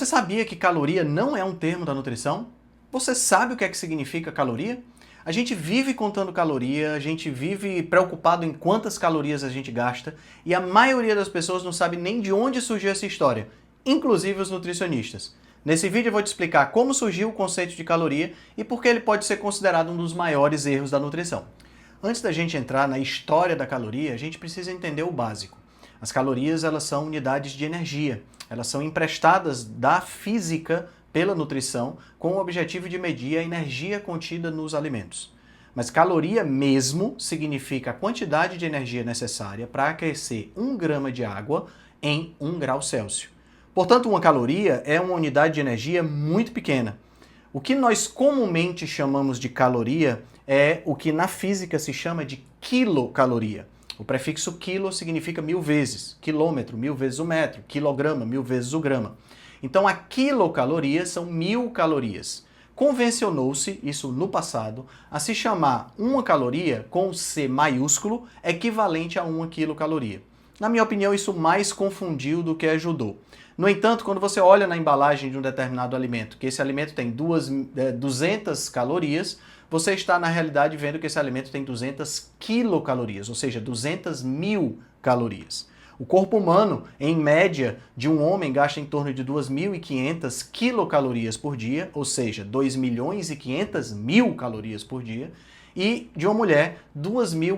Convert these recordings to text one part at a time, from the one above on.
Você sabia que caloria não é um termo da nutrição? Você sabe o que é que significa caloria? A gente vive contando caloria, a gente vive preocupado em quantas calorias a gente gasta e a maioria das pessoas não sabe nem de onde surgiu essa história, inclusive os nutricionistas. Nesse vídeo eu vou te explicar como surgiu o conceito de caloria e por que ele pode ser considerado um dos maiores erros da nutrição. Antes da gente entrar na história da caloria, a gente precisa entender o básico. As calorias, elas são unidades de energia. Elas são emprestadas da física pela nutrição com o objetivo de medir a energia contida nos alimentos. Mas caloria mesmo significa a quantidade de energia necessária para aquecer 1 grama de água em 1 grau Celsius. Portanto, uma caloria é uma unidade de energia muito pequena. O que nós comumente chamamos de caloria é o que na física se chama de quilocaloria. O prefixo quilo significa 1000 vezes, quilômetro, 1000 vezes o metro, quilograma, 1000 vezes o grama. Então a quilocaloria são 1000 calorias. Convencionou-se, isso no passado, a se chamar uma caloria com C maiúsculo equivalente a 1 quilocaloria. Na minha opinião, isso mais confundiu do que ajudou. No entanto, quando você olha na embalagem de um determinado alimento, que esse alimento tem 200 calorias, você está na realidade vendo que esse alimento tem 200 quilocalorias, ou seja, 200.000 calorias. O corpo humano, em média, de um homem gasta em torno de 2.500 quilocalorias por dia, ou seja, 2.500.000 calorias por dia, e de uma mulher, 2.000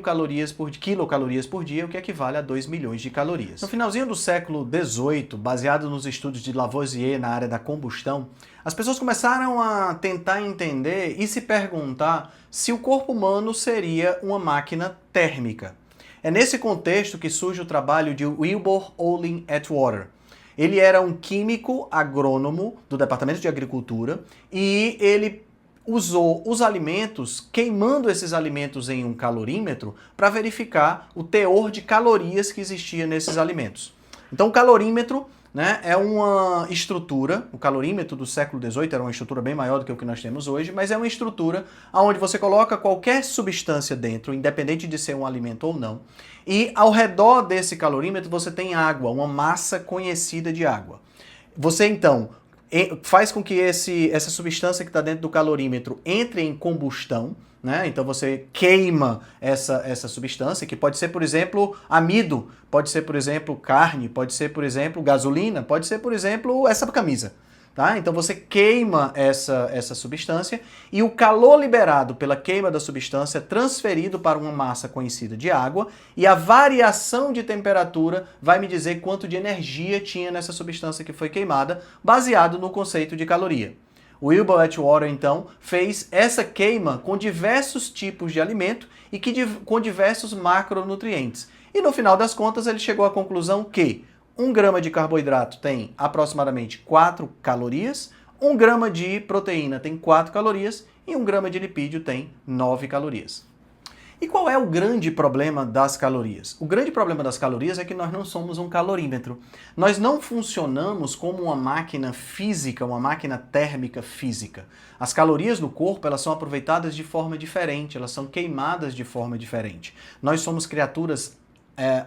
quilocalorias por dia, o que equivale a 2 milhões de calorias. No finalzinho do século XVIII, baseado nos estudos de Lavoisier na área da combustão, as pessoas começaram a tentar entender e se perguntar se o corpo humano seria uma máquina térmica. É nesse contexto que surge o trabalho de Wilbur Owen Atwater. Ele era um químico agrônomo do Departamento de Agricultura e ele usou os alimentos, queimando esses alimentos em um calorímetro para verificar o teor de calorias que existia nesses alimentos. Então o calorímetro, né, é uma estrutura, o calorímetro do século XVIII era uma estrutura bem maior do que o que nós temos hoje, mas é uma estrutura onde você coloca qualquer substância dentro, independente de ser um alimento ou não, e ao redor desse calorímetro você tem água, uma massa conhecida de água. Você então faz com que essa substância que está dentro do calorímetro entre em combustão, né? Então você queima essa substância, que pode ser, por exemplo, amido, pode ser, por exemplo, carne, pode ser, por exemplo, gasolina, pode ser, por exemplo, essa camisa. Tá? Então você queima essa substância e o calor liberado pela queima da substância é transferido para uma massa conhecida de água e a variação de temperatura vai me dizer quanto de energia tinha nessa substância que foi queimada, baseado no conceito de caloria. O Wilbur Atwater, então, fez essa queima com diversos tipos de alimento e com diversos macronutrientes. E no final das contas ele chegou à conclusão que 1 grama de carboidrato tem aproximadamente 4 calorias, 1 grama de proteína tem 4 calorias e 1 grama de lipídio tem 9 calorias. E qual é o grande problema das calorias? O grande problema das calorias é que nós não somos um calorímetro. Nós não funcionamos como uma máquina física, uma máquina térmica física. As calorias no corpo, elas são aproveitadas de forma diferente, elas são queimadas de forma diferente. Nós somos criaturas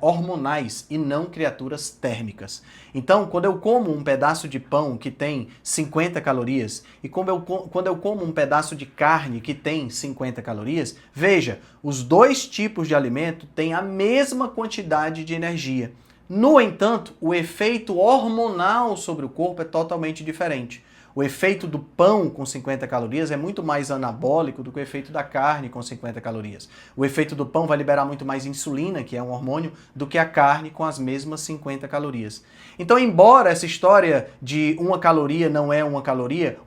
hormonais e não criaturas térmicas. Então, quando eu como um pedaço de pão que tem 50 calorias e quando eu como um pedaço de carne que tem 50 calorias, veja, os dois tipos de alimento têm a mesma quantidade de energia. No entanto, o efeito hormonal sobre o corpo é totalmente diferente. O efeito do pão com 50 calorias é muito mais anabólico do que o efeito da carne com 50 calorias. O efeito do pão vai liberar muito mais insulina, que é um hormônio, do que a carne com as mesmas 50 calorias. Então, embora essa história de uma caloria não é uma caloria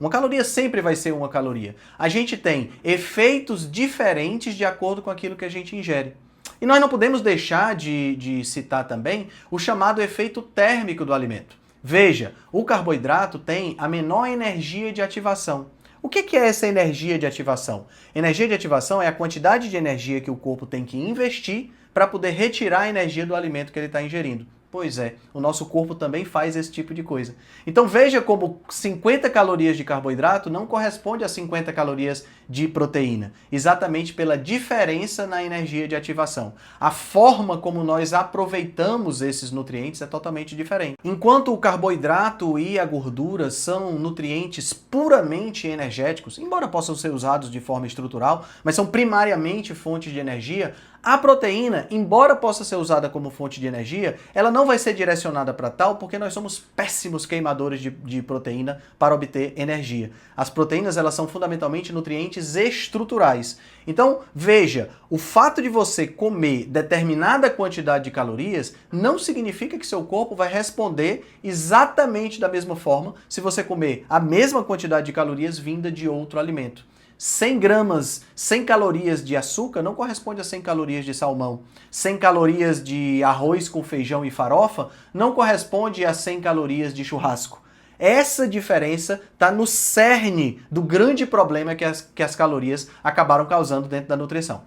sempre vai ser uma caloria. A gente tem efeitos diferentes de acordo com aquilo que a gente ingere. E nós não podemos deixar de citar também o chamado efeito térmico do alimento. Veja, o carboidrato tem a menor energia de ativação. O que é essa energia de ativação? Energia de ativação é a quantidade de energia que o corpo tem que investir para poder retirar a energia do alimento que ele está ingerindo. Pois é, o nosso corpo também faz esse tipo de coisa. Então veja como 50 calorias de carboidrato não corresponde a 50 calorias de proteína, exatamente pela diferença na energia de ativação. A forma como nós aproveitamos esses nutrientes é totalmente diferente. Enquanto o carboidrato e a gordura são nutrientes puramente energéticos, embora possam ser usados de forma estrutural, mas são primariamente fontes de energia, a proteína, embora possa ser usada como fonte de energia, ela não vai ser direcionada para tal porque nós somos péssimos queimadores de proteína para obter energia. As proteínas, elas são fundamentalmente nutrientes estruturais. Então, veja, o fato de você comer determinada quantidade de calorias não significa que seu corpo vai responder exatamente da mesma forma se você comer a mesma quantidade de calorias vinda de outro alimento. 100 gramas, 100 calorias de açúcar não corresponde a 100 calorias de salmão. 100 calorias de arroz com feijão e farofa não corresponde a 100 calorias de churrasco. Essa diferença está no cerne do grande problema que as calorias acabaram causando dentro da nutrição.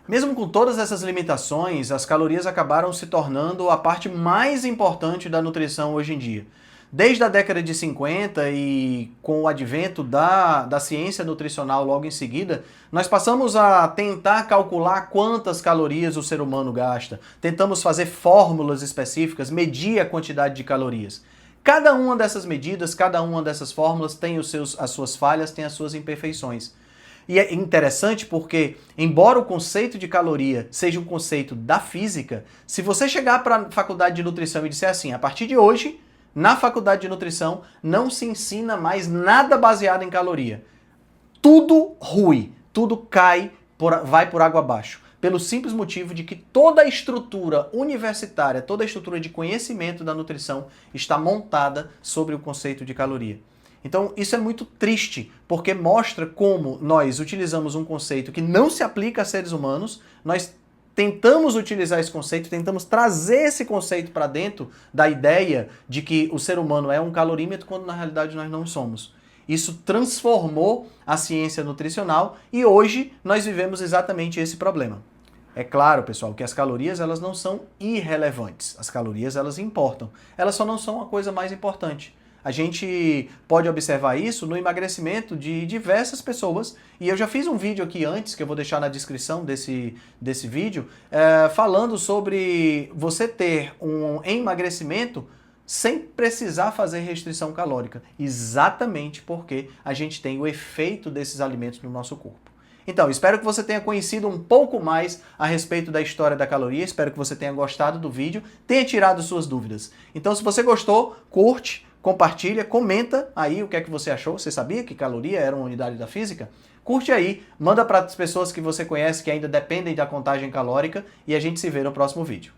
Mesmo com todas essas limitações, as calorias acabaram se tornando a parte mais importante da nutrição hoje em dia. Desde a década de 50 e com o advento da ciência nutricional logo em seguida, nós passamos a tentar calcular quantas calorias o ser humano gasta. Tentamos fazer fórmulas específicas, medir a quantidade de calorias. Cada uma dessas medidas, cada uma dessas fórmulas tem as suas falhas, tem as suas imperfeições. E é interessante porque, embora o conceito de caloria seja um conceito da física, se você chegar para a faculdade de nutrição e disser assim, a partir de hoje, na faculdade de nutrição, não se ensina mais nada baseado em caloria. Tudo rui, tudo cai, vai por água abaixo. Pelo simples motivo de que toda a estrutura universitária, toda a estrutura de conhecimento da nutrição está montada sobre o conceito de caloria. Então isso é muito triste, porque mostra como nós utilizamos um conceito que não se aplica a seres humanos, nós tentamos utilizar esse conceito, tentamos trazer esse conceito para dentro da ideia de que o ser humano é um calorímetro, quando na realidade nós não somos. Isso transformou a ciência nutricional e hoje nós vivemos exatamente esse problema. É claro, pessoal, que as calorias elas não são irrelevantes. As calorias elas importam. Elas só não são a coisa mais importante. A gente pode observar isso no emagrecimento de diversas pessoas. E eu já fiz um vídeo aqui antes, que eu vou deixar na descrição desse vídeo, falando sobre você ter um emagrecimento sem precisar fazer restrição calórica. Exatamente porque a gente tem o efeito desses alimentos no nosso corpo. Então, espero que você tenha conhecido um pouco mais a respeito da história da caloria, espero que você tenha gostado do vídeo, tenha tirado suas dúvidas. Então, se você gostou, curte, compartilha, comenta aí o que é que você achou. Você sabia que caloria era uma unidade da física? Curte aí, manda para as pessoas que você conhece que ainda dependem da contagem calórica e a gente se vê no próximo vídeo.